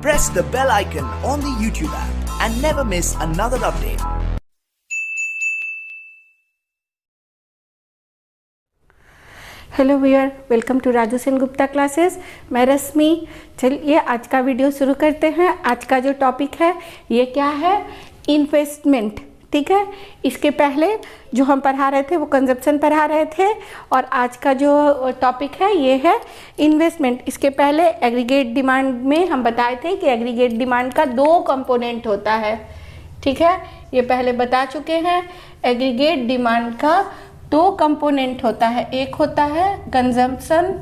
press the bell icon on the YouTube app and never miss another update. Hello viewer, welcome to Raju Sen Gupta classes. मैं रश्मि। चलिए आज का video शुरू करते हैं। आज का जो टॉपिक है ये क्या है? इन्वेस्टमेंट। ठीक है, इसके पहले जो हम पढ़ा रहे थे वो कंजप्शन पढ़ा रहे थे और आज का जो टॉपिक है ये है इन्वेस्टमेंट। इसके पहले एग्रीगेट डिमांड में हम बताए थे कि एग्रीगेट डिमांड का 2 कंपोनेंट होता है। ठीक है, ये पहले बता चुके हैं। एग्रीगेट डिमांड का 2 कंपोनेंट होता है, एक होता है कंजम्पशन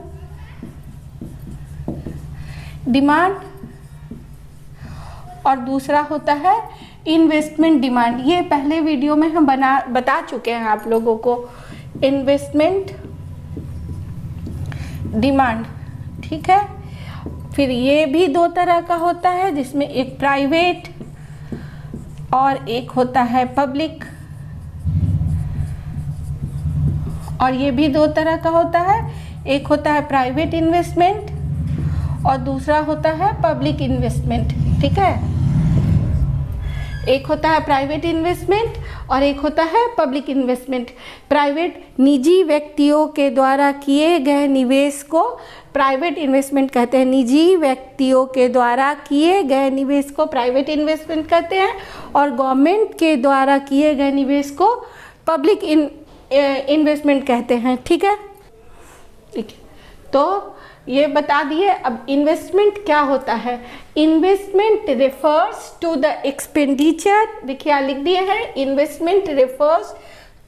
डिमांड और दूसरा होता है इन्वेस्टमेंट डिमांड। ये पहले वीडियो में हम बता चुके हैं आप लोगों को इन्वेस्टमेंट डिमांड। ठीक है, फिर ये भी 2 तरह का होता है जिसमें एक प्राइवेट और एक होता है पब्लिक, और ये भी 2 तरह का होता है, एक होता है प्राइवेट इन्वेस्टमेंट और दूसरा होता है पब्लिक इन्वेस्टमेंट। ठीक है, एक होता है प्राइवेट इन्वेस्टमेंट और एक होता है पब्लिक इन्वेस्टमेंट। प्राइवेट निजी व्यक्तियों के द्वारा किए गए निवेश को प्राइवेट इन्वेस्टमेंट कहते हैं। निजी व्यक्तियों के द्वारा किए गए निवेश को प्राइवेट इन्वेस्टमेंट कहते हैं और गवर्नमेंट के द्वारा किए गए निवेश को पब्लिक इन्वेस्टमेंट कहते हैं। ठीक है, तो ये बता दिए। अब इन्वेस्टमेंट क्या होता है? Investment refers to the expenditure, देखिए यहाँ लिख दिए हैं, investment refers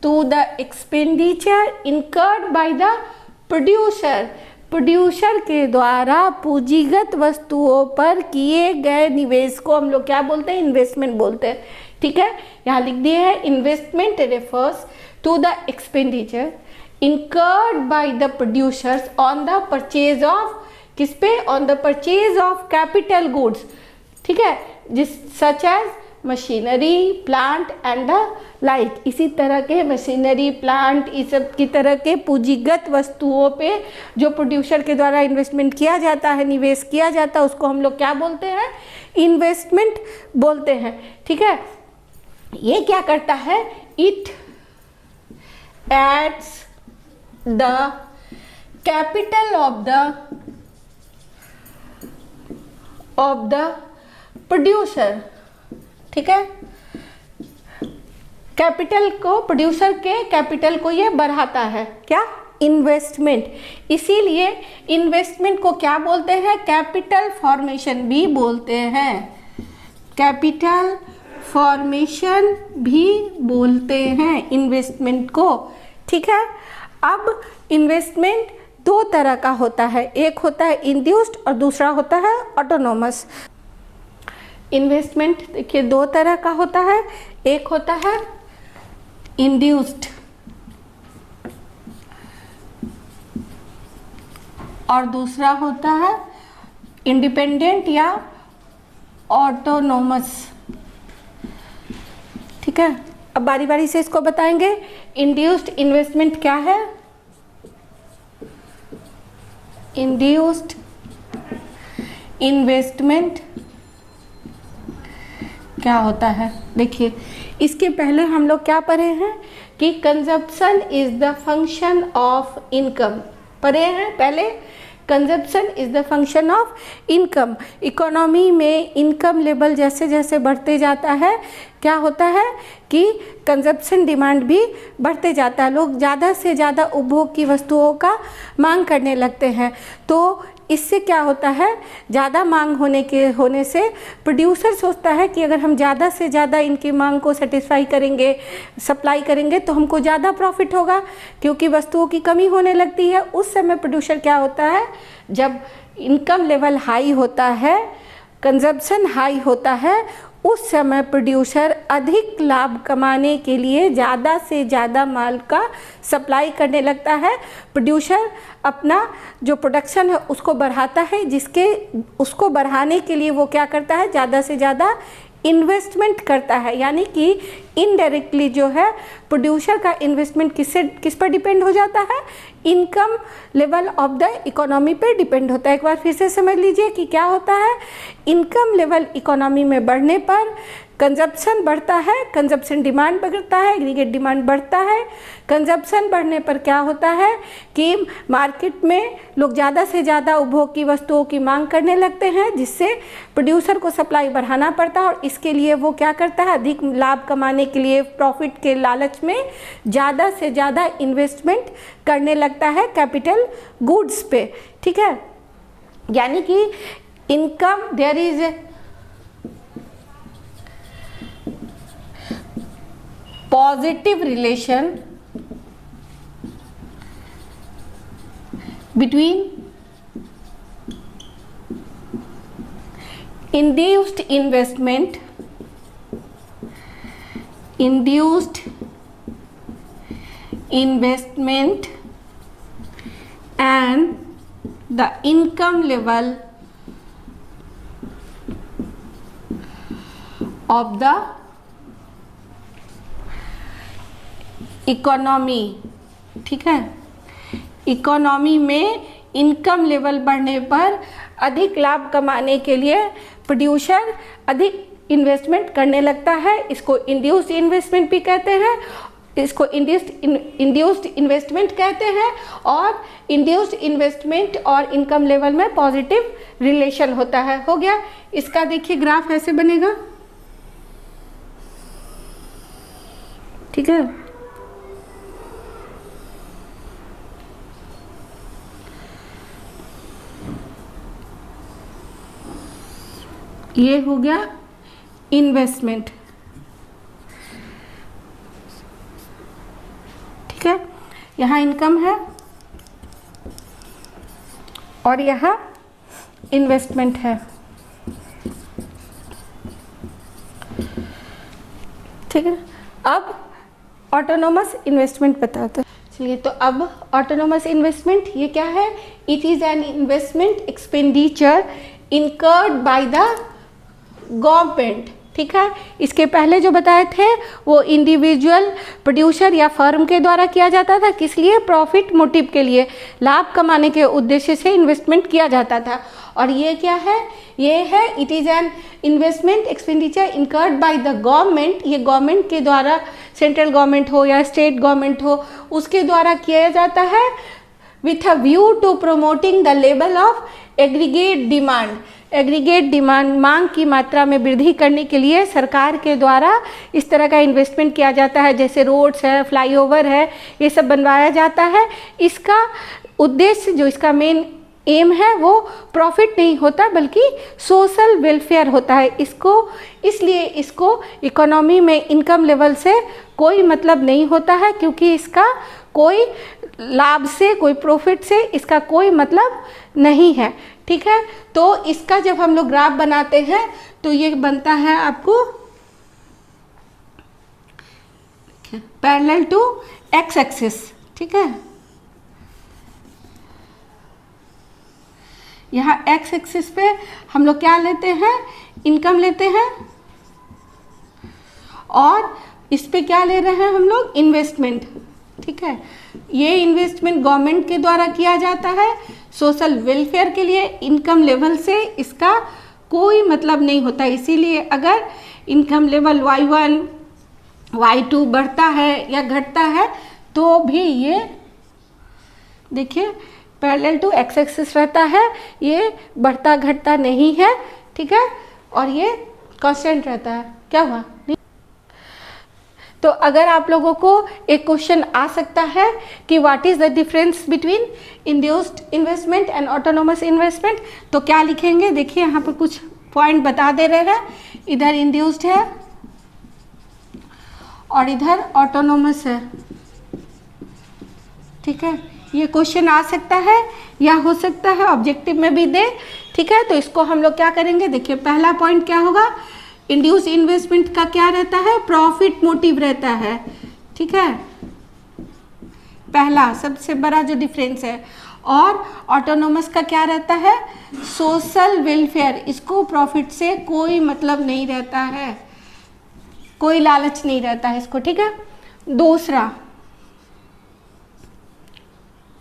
to the expenditure incurred by the producer. Producer के द्वारा पूंजीगत वस्तुओं पर किए गए निवेश को हम लोग क्या बोलते हैं? इन्वेस्टमेंट बोलते हैं। ठीक है, यहाँ लिख दिए हैं, investment refers to the expenditure incurred by the producers on the purchase of, किस पे? On the purchase of capital goods। ठीक है, जिस such as machinery, plant and the like. इसी तरह के मशीनरी, प्लांट, इस सब की तरह के पूंजीगत वस्तुओं पे जो प्रोड्यूसर के द्वारा इन्वेस्टमेंट किया जाता है, निवेश किया जाता है, उसको हम लोग क्या बोलते हैं? इन्वेस्टमेंट बोलते हैं। ठीक है, ये क्या करता है? It adds the capital of the producer। ठीक है, कैपिटल को, प्रोड्यूसर के कैपिटल को ये बढ़ाता है। क्या? इन्वेस्टमेंट। इसीलिए इन्वेस्टमेंट को क्या बोलते हैं? कैपिटल फॉर्मेशन भी बोलते हैं। कैपिटल फॉर्मेशन भी बोलते हैं इन्वेस्टमेंट को। ठीक है, अब इन्वेस्टमेंट 2 तरह का होता है, एक होता है इंड्यूस्ड और दूसरा होता है ऑटोनोमस। इन्वेस्टमेंट देखिए 2 तरह का होता है, एक होता है इंड्यूस्ड और दूसरा होता है इंडिपेंडेंट या ऑटोनोमस। ठीक है, अब बारी बारी से इसको बताएंगे। इंड्यूस्ड इन्वेस्टमेंट क्या है? इंड्यूस्ड इन्वेस्टमेंट क्या होता है? देखिए, इसके पहले हम लोग क्या पढ़े हैं कि consumption is the function of income. पढ़े हैं पहले, consumption is the function of income. Economy में इनकम लेवल जैसे जैसे बढ़ते जाता है, क्या होता है कि कंजप्शन डिमांड भी बढ़ते जाता है। लोग ज़्यादा से ज़्यादा उपभोग की वस्तुओं का मांग करने लगते हैं। तो इससे क्या होता है? ज़्यादा मांग होने से प्रोड्यूसर सोचता है कि अगर हम ज़्यादा से ज़्यादा इनकी मांग को सेटिस्फाई करेंगे, सप्लाई करेंगे, तो हमको ज़्यादा प्रॉफिट होगा, क्योंकि वस्तुओं की कमी होने लगती है। उस समय प्रोड्यूसर क्या होता है? जब इनकम लेवल हाई होता है, कंजप्शन हाई होता है, उस समय प्रोड्यूसर अधिक लाभ कमाने के लिए ज़्यादा से ज़्यादा माल का सप्लाई करने लगता है। प्रोड्यूसर अपना जो प्रोडक्शन है उसको बढ़ाता है, उसको बढ़ाने के लिए वो क्या करता है? ज़्यादा से ज़्यादा इन्वेस्टमेंट करता है। यानी कि इनडायरेक्टली जो है प्रोड्यूसर का इन्वेस्टमेंट किस पर डिपेंड हो जाता है? Income level of the economy पे डिपेंड होता है। एक बार फिर से समझ लीजिए कि क्या होता है। इनकम लेवल इकोनॉमी में बढ़ने पर कंजप्शन बढ़ता है, कंजप्शन डिमांड बढ़ता है, एग्रीगेट डिमांड बढ़ता है। कंजप्शन बढ़ने पर क्या होता है कि मार्केट में लोग ज़्यादा से ज़्यादा उपभोग की वस्तुओं की मांग करने लगते हैं, जिससे प्रोड्यूसर को सप्लाई बढ़ाना पड़ता है और इसके लिए वो क्या करता है, अधिक लाभ कमाने के लिए प्रॉफिट के लालच में ज़्यादा से ज़्यादा इन्वेस्टमेंट करने लगता है कैपिटल गुड्स पे। ठीक है, यानी कि income there is positive relation between induced investment and the income level of the economy. ठीक है, इकोनॉमी में इनकम लेवल बढ़ने पर अधिक लाभ कमाने के लिए प्रोड्यूसर अधिक इन्वेस्टमेंट करने लगता है। इसको इंड्यूस्ड इन्वेस्टमेंट भी कहते हैं, इसको इंड्यूस्ड इन्वेस्टमेंट कहते हैं। और इंड्यूस्ड इन्वेस्टमेंट और इनकम लेवल में पॉजिटिव रिलेशन होता है। हो गया। इसका देखिए ग्राफ ऐसे बनेगा। ठीक है, ये हो गया इन्वेस्टमेंट। ठीक है, यहाँ इनकम है और यहाँ इन्वेस्टमेंट है। ठीक है, अब ऑटोनोमस इन्वेस्टमेंट बताते हैं। चलिए, तो अब ऑटोनोमस इन्वेस्टमेंट ये क्या है? It is an investment expenditure incurred by the government. ठीक है, इसके पहले जो बताए थे वो इंडिविजुअल प्रोड्यूसर या फर्म के द्वारा किया जाता था। किस लिए? प्रॉफिट मोटिव के लिए, लाभ कमाने के उद्देश्य से इन्वेस्टमेंट किया जाता था। और ये क्या है? ये है it is an investment expenditure incurred by the government. ये गवर्नमेंट के द्वारा, सेंट्रल गवर्नमेंट हो या स्टेट गवर्नमेंट हो, उसके द्वारा किया जाता है with a view to promoting the level of aggregate demand. Aggregate demand, मांग की मात्रा में वृद्धि करने के लिए सरकार के द्वारा इस तरह का इन्वेस्टमेंट किया जाता है। जैसे रोड्स है, फ्लाईओवर है, ये सब बनवाया जाता है। इसका उद्देश्य, जो इसका मेन एम है, वो प्रॉफिट नहीं होता बल्कि सोशल वेलफेयर होता है। इसलिए इसको इकोनॉमी में इनकम लेवल से कोई मतलब नहीं होता है, क्योंकि इसका कोई लाभ से, कोई प्रॉफिट से इसका कोई मतलब नहीं है। ठीक है, तो इसका जब हम लोग ग्राफ बनाते हैं तो ये बनता है आपको पैरेलल टू एक्स एक्सिस। ठीक है, यहाँ एक्स एक्सिस पे हम लोग क्या लेते हैं? इनकम लेते हैं। और इस पे क्या ले रहे हैं हम लोग? इन्वेस्टमेंट। ठीक है, ये इन्वेस्टमेंट गवर्नमेंट के द्वारा किया जाता है सोशल वेलफेयर के लिए। इनकम लेवल से इसका कोई मतलब नहीं होता। इसीलिए अगर इनकम लेवल Y1, Y2 बढ़ता है या घटता है तो भी ये देखिए पैरेलल टू एक्स एक्सिस रहता है, ये बढ़ता घटता नहीं है। ठीक है, और ये कांस्टेंट रहता है। क्या हुआ? तो अगर आप लोगों को एक क्वेश्चन आ सकता है कि what is the difference between induced investment and autonomous investment, तो क्या लिखेंगे? देखिए यहाँ पर कुछ पॉइंट बता दे रहे हैं। इधर इंड्यूस्ड है और इधर ऑटोनोमस है। ठीक है, ये क्वेश्चन आ सकता है या हो सकता है ऑब्जेक्टिव में भी दे। ठीक है, तो इसको हम लोग क्या करेंगे? देखिए पहला पॉइंट क्या होगा? इंड्यूस इन्वेस्टमेंट का क्या रहता है? प्रॉफिट मोटिव रहता है। ठीक है, पहला सबसे बड़ा जो डिफरेंस है। और ऑटोनोमस का क्या रहता है? Social welfare. इसको प्रॉफिट से कोई मतलब नहीं रहता है, कोई लालच नहीं रहता है इसको। ठीक है, दूसरा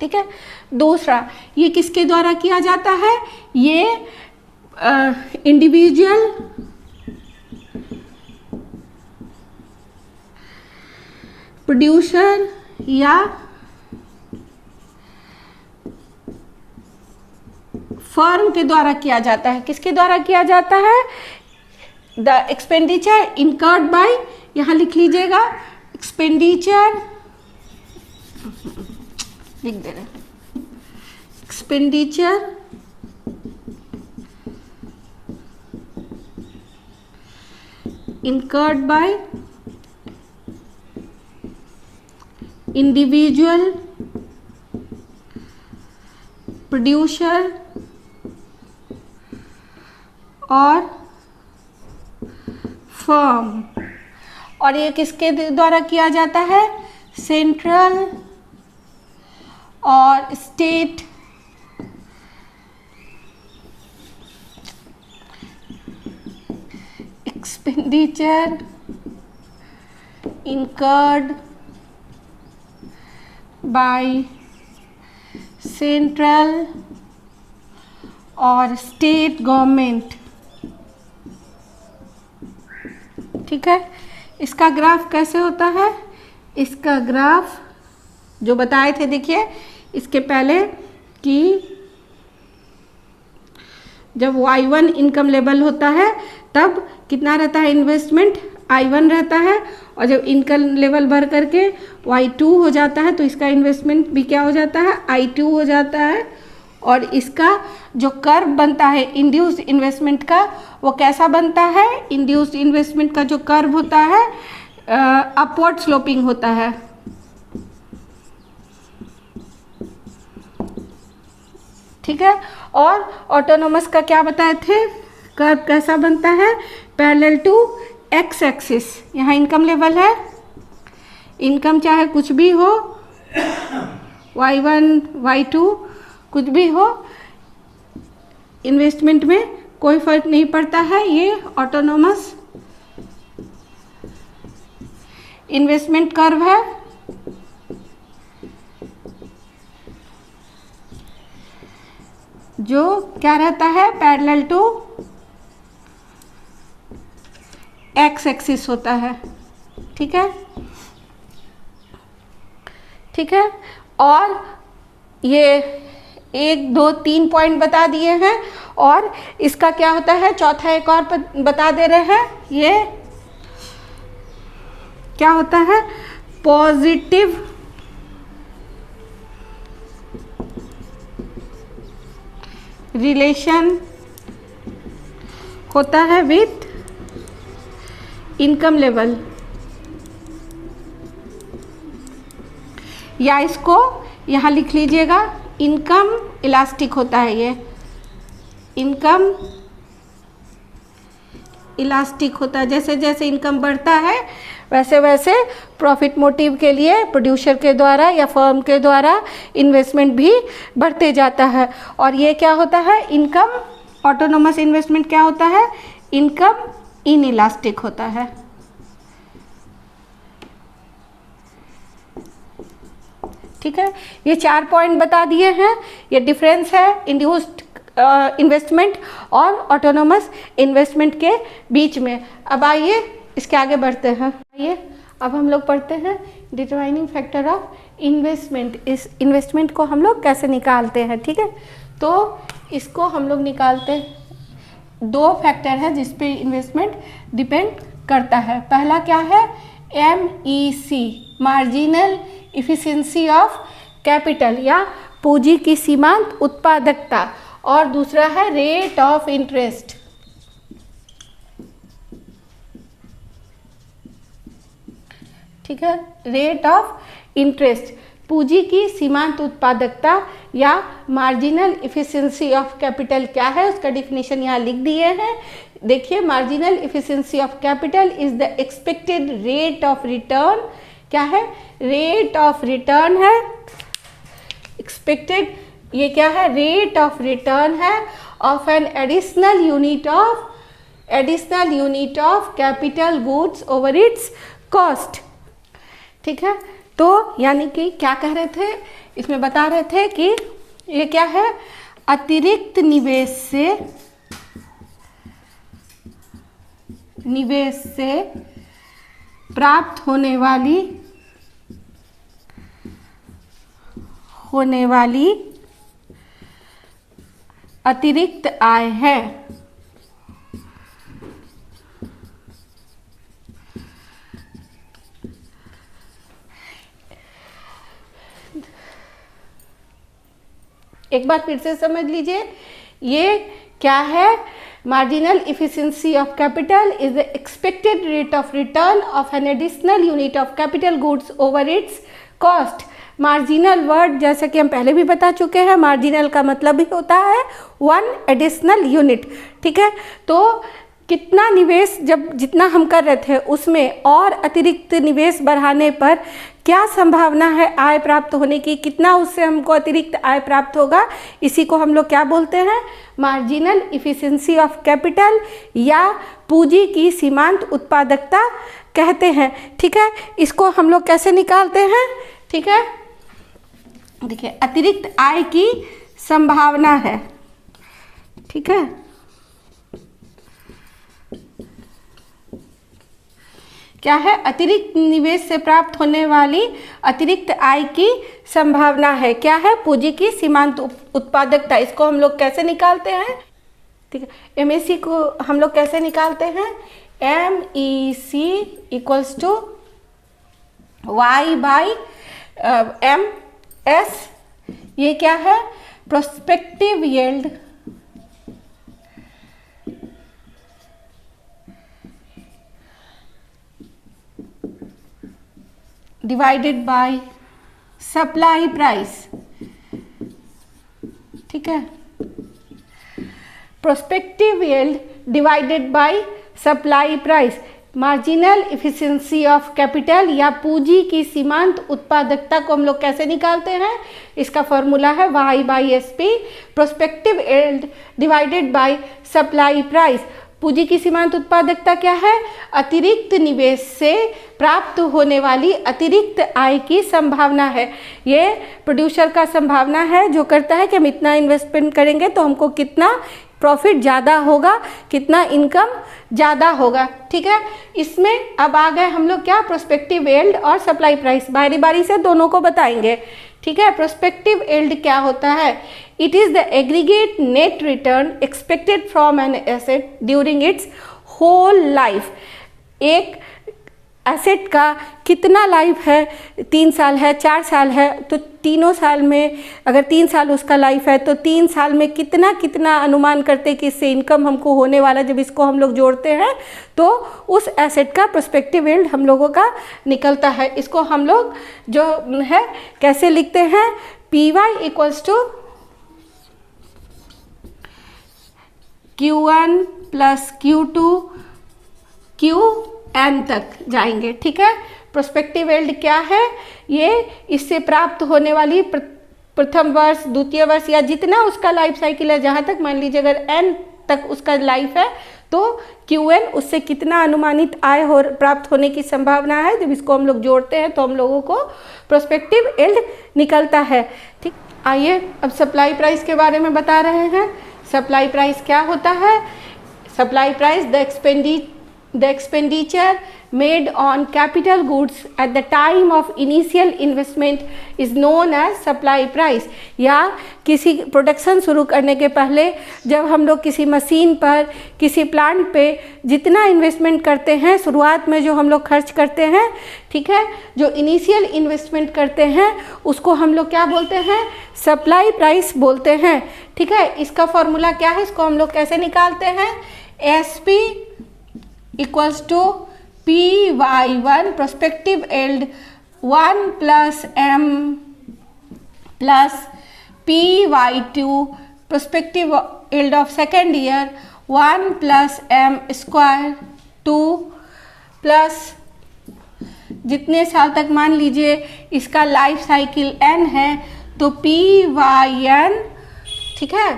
ठीक है। दूसरा, ये किसके द्वारा किया जाता है? ये इंडिविजुअल प्रोड्यूसर या फर्म के द्वारा किया जाता है। किसके द्वारा किया जाता है? द एक्सपेंडिचर इनकर्ड बाय, यहां लिख लीजिएगा, एक्सपेंडिचर लिख दे रहे, expenditure incurred by individual producer और फर्म। और ये किसके द्वारा किया जाता है? सेंट्रल और state expenditure incurred by central और स्टेट गवर्नमेंट। ठीक है। इसका ग्राफ कैसे होता है? इसका ग्राफ जो बताए थे, देखिए इसके पहले कि जब Y1 इनकम लेवल होता है तब कितना रहता है इन्वेस्टमेंट? I1 रहता है, और जब इनकम लेवल बढ़ करके Y2 हो जाता है तो इसका इन्वेस्टमेंट भी क्या हो जाता है? I2 हो जाता है। और इसका जो कर्व बनता है इंड्यूस्ड इन्वेस्टमेंट का, वो कैसा बनता है? इंड्यूस्ड इन्वेस्टमेंट का जो कर्व होता है अपवर्ड स्लोपिंग होता है। ठीक है। और ऑटोनोमस का क्या बताए थे? कर्व कैसा बनता है? Parallel to X axis. यहाँ इनकम लेवल है, इनकम चाहे कुछ भी हो, Y1 Y2 कुछ भी हो, इन्वेस्टमेंट में कोई फर्क नहीं पड़ता है। ये ऑटोनोमस इन्वेस्टमेंट कर्व है। जो क्या रहता है? पैरेलल टू एक्स एक्सिस होता है। ठीक है, ठीक है। और ये 1 2 3 पॉइंट बता दिए हैं, और इसका क्या होता है? चौथा एक और बता दे रहे हैं। ये क्या होता है? पॉजिटिव रिलेशन होता है विथ इनकम लेवल, या इसको यहाँ लिख लीजिएगा, इनकम इलास्टिक होता है। ये इनकम इलास्टिक होता है। जैसे जैसे इनकम बढ़ता है वैसे वैसे प्रॉफिट मोटिव के लिए प्रोड्यूसर के द्वारा या फर्म के द्वारा इन्वेस्टमेंट भी बढ़ते जाता है। और ये क्या होता है? इनकम ऑटोनोमस इन्वेस्टमेंट क्या होता है? इनकम इन इलास्टिक होता है। ठीक है, ये 4 पॉइंट बता दिए हैं। ये डिफरेंस है इंड्यूस्ड इन्वेस्टमेंट और ऑटोनोमस इन्वेस्टमेंट के बीच में। अब आइए इसके आगे बढ़ते हैं। आइए अब हम लोग पढ़ते हैं डिटरमाइनिंग फैक्टर ऑफ इन्वेस्टमेंट। इस इन्वेस्टमेंट को हम लोग कैसे निकालते हैं। ठीक है, तो इसको हम लोग निकालते हैं। 2 फैक्टर है जिस पे इन्वेस्टमेंट डिपेंड करता है। पहला क्या है? MEC, marginal efficiency of capital, या पूंजी की सीमांत उत्पादकता। और दूसरा है रेट ऑफ इंटरेस्ट। ठीक है, रेट ऑफ इंटरेस्ट, पूंजी की सीमांत उत्पादकता या मार्जिनल इफिशिएंसी ऑफ कैपिटल क्या है, उसका डिफिनेशन यहाँ लिख दिए हैं। देखिए, marginal efficiency of capital is the expected rate of return. क्या है? रेट ऑफ रिटर्न है। एक्सपेक्टेड, ये क्या है? रेट ऑफ रिटर्न है of an additional unit of capital goods over it's cost. ठीक है, तो यानी कि क्या कह रहे थे, इसमें बता रहे थे कि ये क्या है, अतिरिक्त निवेश से प्राप्त होने वाली अतिरिक्त आय है। एक बार फिर से समझ लीजिए, ये क्या है, marginal efficiency of capital is the expected rate of return of an additional unit of capital goods over it's cost. Marginal word जैसा कि हम पहले भी बता चुके हैं, मार्जिनल का मतलब ही होता है वन एडिशनल यूनिट, ठीक है। तो कितना निवेश जब जितना हम कर रहे थे उसमें और अतिरिक्त निवेश बढ़ाने पर क्या संभावना है आय प्राप्त होने की, कितना उससे हमको अतिरिक्त आय प्राप्त होगा, इसी को हम लोग क्या बोलते हैं, मार्जिनल इफिशिएंसी ऑफ कैपिटल या पूंजी की सीमांत उत्पादकता कहते हैं, ठीक है। इसको हम लोग कैसे निकालते हैं, ठीक है, देखिए अतिरिक्त आय की संभावना है, ठीक है। क्या है, अतिरिक्त निवेश से प्राप्त होने वाली अतिरिक्त आय की संभावना है, क्या है, पूंजी की सीमांत उत्पादकता। इसको हम लोग कैसे निकालते हैं, ठीक है, एमएसी को हम लोग कैसे निकालते हैं, MEC equals to Y by MS, ये क्या है, prospective yield divided by supply price, ठीक है, prospective yield divided by supply price. Marginal efficiency of capital या पूंजी की सीमांत उत्पादकता को हम लोग कैसे निकालते हैं, इसका फॉर्मूला है Y by SP, prospective yield divided by supply price. पूंजी की सीमांत उत्पादकता क्या है, अतिरिक्त निवेश से प्राप्त होने वाली अतिरिक्त आय की संभावना है। ये प्रोड्यूसर का संभावना है जो करता है कि हम इतना इन्वेस्टमेंट करेंगे तो हमको कितना प्रॉफिट ज़्यादा होगा, कितना इनकम ज़्यादा होगा, ठीक है। इसमें अब आ गए हम लोग क्या, प्रोस्पेक्टिव यील्ड और सप्लाई प्राइस, बारी बारी से दोनों को बताएंगे, ठीक है। प्रोस्पेक्टिव यील्ड क्या होता है, it is the aggregate net return expected from an asset during its whole life. एक एसेट का कितना लाइफ है, 3 साल है, 4 साल है, तो तीनों साल में अगर 3 साल उसका लाइफ है तो 3 साल में कितना कितना अनुमान करते कि इससे इनकम हमको होने वाला, जब इसको हम लोग जोड़ते हैं तो उस एसेट का प्रोस्पेक्टिव यील्ड हम लोगों का निकलता है। इसको हम लोग जो है कैसे लिखते हैं, PY equals to Q1 plus Q2 QN तक जाएंगे, ठीक है। प्रोस्पेक्टिव यील्ड क्या है, ये इससे प्राप्त होने वाली प्रथम वर्ष, द्वितीय वर्ष या जितना उसका लाइफ साइकिल है, जहाँ तक मान लीजिए अगर N तक उसका लाइफ है तो QN उससे कितना अनुमानित आय हो प्राप्त होने की संभावना है, जब इसको हम लोग जोड़ते हैं तो हम लोगों को प्रोस्पेक्टिव यील्ड निकलता है, ठीक। आइए अब सप्लाई प्राइस के बारे में बता रहे हैं। सप्लाई प्राइस क्या होता है, supply price the expenditure made on capital goods at the time of initial investment is known as supply price। या किसी प्रोडक्शन शुरू करने के पहले जब हम लोग किसी मशीन पर, किसी प्लांट पे जितना इन्वेस्टमेंट करते हैं, शुरुआत में जो हम लोग खर्च करते हैं, ठीक है, जो इनिशियल इन्वेस्टमेंट करते हैं उसको हम लोग क्या बोलते हैं, सप्लाई प्राइस बोलते हैं, ठीक है। इसका फॉर्मूला क्या है, इसको हम लोग कैसे निकालते हैं, SP equals to PY1 prospective yield 1 plus M plus PY2 prospective yield of second year 1 plus M square 2 plus जितने साल तक मान लीजिए इसका लाइफ साइकिल N है तो PYN, ठीक है,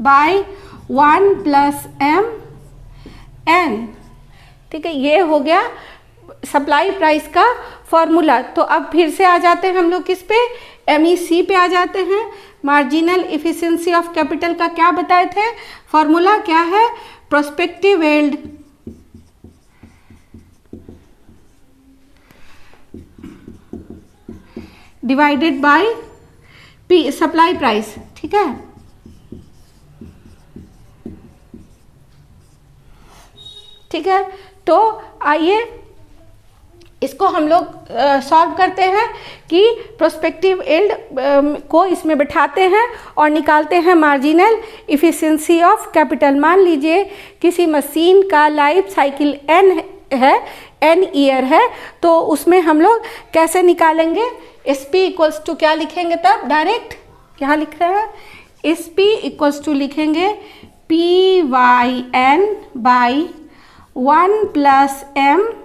बाय 1 प्लस M N, ठीक है। ये हो गया सप्लाई प्राइस का फॉर्मूला। तो अब फिर से आ जाते हैं हम लोग किस पे, MEC पे आ जाते हैं। मार्जिनल इफिशिएंसी ऑफ कैपिटल का क्या बताए थे, फॉर्मूला क्या है, prospective yield divided bye P supply price. ठीक है, ठीक है। तो आइए इसको हम लोग सॉल्व करते हैं कि प्रोस्पेक्टिव यील्ड को इसमें बिठाते हैं और निकालते हैं मार्जिनल इफिशिएंसी ऑफ कैपिटल। मान लीजिए किसी मशीन का लाइफ साइकिल n है, n ईयर है, तो उसमें हम लोग कैसे निकालेंगे, SP इक्वल्स टू क्या लिखेंगे, तब डायरेक्ट क्या लिख रहे हैं, SP इक्वल्स टू लिखेंगे PYN बाई 1 प्लस MN।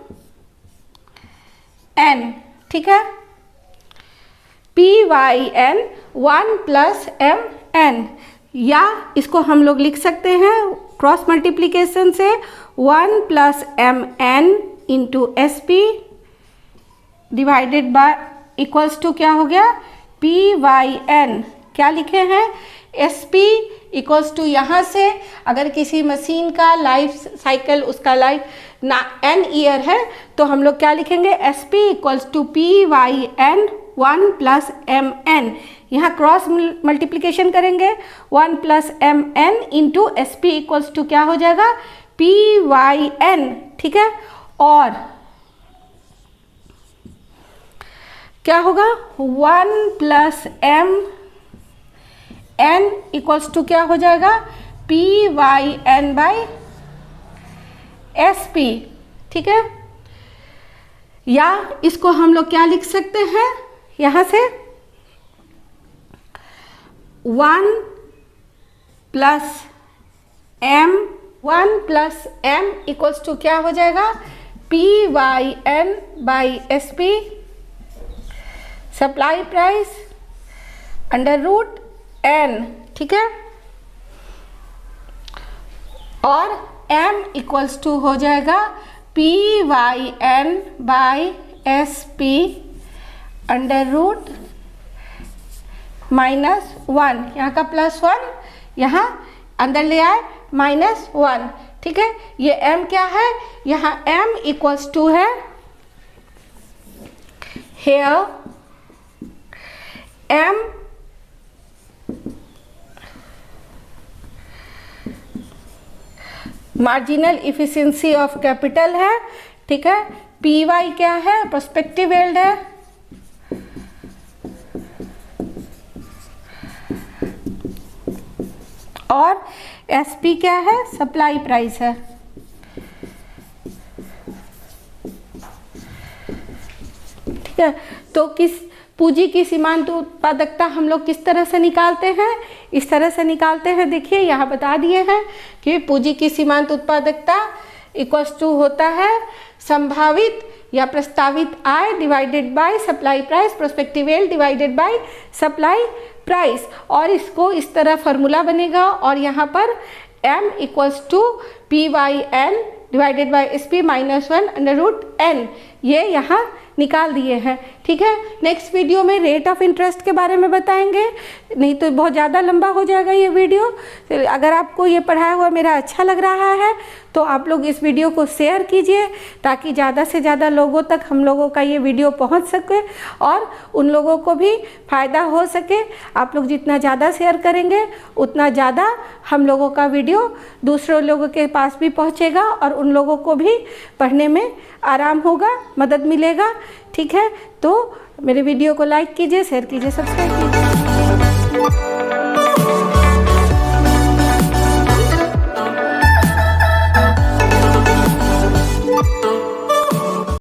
ठीक है, PYN 1 प्लस MN, या इसको हम लोग लिख सकते हैं क्रॉस मल्टीप्लिकेशन से 1 plus MN into SP divided by equals to क्या हो गया, PYN क्या लिखे हैं, SP इक्वल्स टू यहाँ से अगर किसी मशीन का लाइफ साइकिल, उसका लाइफ n ईयर है, तो हम लोग क्या लिखेंगे, SP equals to PYN 1 plus MN। यहाँ क्रॉस मल्टीप्लिकेशन करेंगे 1 plus MN into SP equals to क्या हो जाएगा, PYN। ठीक है, और क्या होगा, 1 प्लस MN इक्वल्स टू क्या हो जाएगा, PYN बाई SP। ठीक है, या इसको हम लोग क्या लिख सकते हैं, यहाँ से 1 प्लस M इक्वल्स टू क्या हो जाएगा, PYN by SP supply price under root n। ठीक है, और M इक्वल्स टू हो जाएगा PYN by SP under root -1, यहाँ का +1 यहाँ अंदर ले आए -1। ठीक है, ये M क्या है, यहाँ M इक्वल्स टू है here M marginal efficiency of capital है। ठीक है, PY क्या है, प्रोस्पेक्टिव यील्ड है, और SP क्या है, सप्लाई प्राइस है। ठीक है, तो किस पूंजी की सीमांत उत्पादकता हम लोग किस तरह से निकालते हैं, इस तरह से निकालते हैं। देखिए यहाँ बता दिए हैं कि पूंजी की सीमांत उत्पादकता इक्वल्स टू होता है संभावित या प्रस्तावित आय divided by supply price, prospective yield divided by supply price. और इसको इस तरह फार्मूला बनेगा, और यहाँ पर M equals to PYN divided by SP -1 under root n, ये यहाँ निकाल दिए हैं। ठीक है, नेक्स्ट वीडियो में रेट ऑफ इंटरेस्ट के बारे में बताएंगे, नहीं तो बहुत ज़्यादा लंबा हो जाएगा ये वीडियो। अगर आपको ये पढ़ाया हुआ मेरा अच्छा लग रहा है तो आप लोग इस वीडियो को शेयर कीजिए, ताकि ज़्यादा से ज़्यादा लोगों तक हम लोगों का ये वीडियो पहुंच सके और उन लोगों को भी फ़ायदा हो सके। आप लोग जितना ज़्यादा शेयर करेंगे उतना ज़्यादा हम लोगों का वीडियो दूसरे लोगों के पास भी पहुँचेगा और उन लोगों को भी पढ़ने में आराम होगा, मदद मिलेगा। ठीक है, तो मेरे वीडियो को लाइक कीजिए, शेयर कीजिए, सब्सक्राइब कीजिए।